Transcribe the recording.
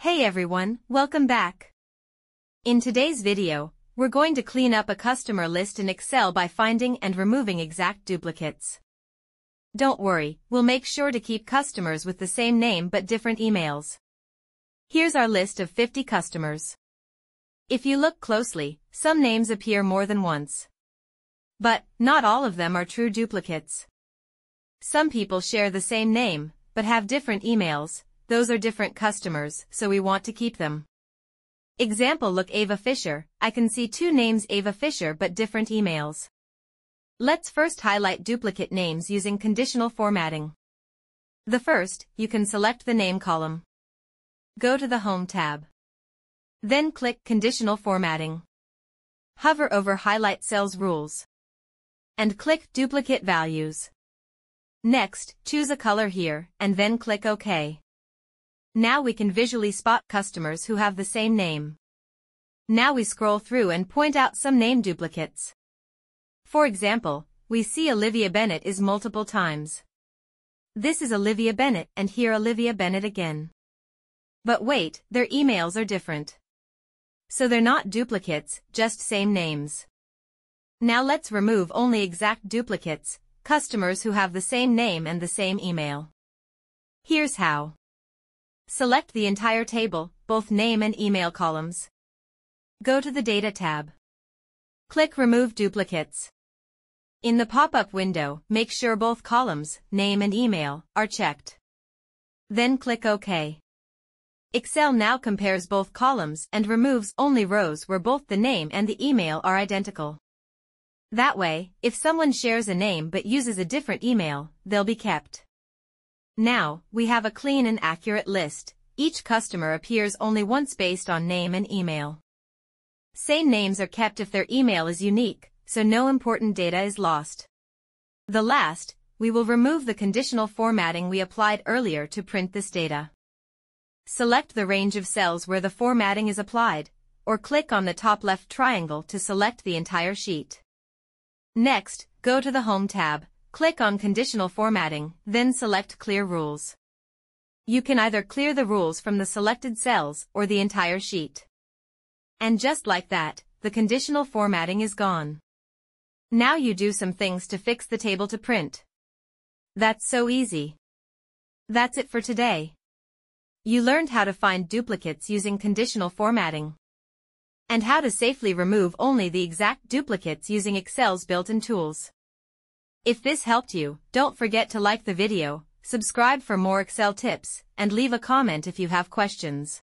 Hey everyone, welcome back. In today's video, we're going to clean up a customer list in Excel by finding and removing exact duplicates. Don't worry, we'll make sure to keep customers with the same name but different emails. Here's our list of 50 customers. If you look closely, some names appear more than once. But, not all of them are true duplicates. Some people share the same name, but have different emails. Those are different customers, so we want to keep them. Example: look, Ava Fisher. I can see two names Ava Fisher but different emails. Let's first highlight duplicate names using conditional formatting. The first, you can select the name column. Go to the Home tab. Then click Conditional Formatting. Hover over Highlight Cells Rules. And click Duplicate Values. Next, choose a color here, and then click OK. Now we can visually spot customers who have the same name. Now we scroll through and point out some name duplicates. For example, we see Olivia Bennett is multiple times. This is Olivia Bennett and here Olivia Bennett again. But wait, their emails are different. So they're not duplicates, just same names. Now let's remove only exact duplicates, customers who have the same name and the same email. Here's how. Select the entire table, both name and email columns. Go to the Data tab. Click Remove Duplicates. In the pop-up window, make sure both columns, name and email, are checked. Then click OK. Excel now compares both columns and removes only rows where both the name and the email are identical. That way, if someone shares a name but uses a different email, they'll be kept. Now, we have a clean and accurate list. Each customer appears only once based on name and email. Same names are kept if their email is unique, so no important data is lost. The last, we will remove the conditional formatting we applied earlier to print this data. Select the range of cells where the formatting is applied, or click on the top left triangle to select the entire sheet. Next, go to the Home tab. Click on Conditional Formatting, then select Clear Rules. You can either clear the rules from the selected cells or the entire sheet. And just like that, the conditional formatting is gone. Now you do some things to fix the table to print. That's so easy. That's it for today. You learned how to find duplicates using conditional formatting. And how to safely remove only the exact duplicates using Excel's built-in tools. If this helped you, don't forget to like the video, subscribe for more Excel tips, and leave a comment if you have questions.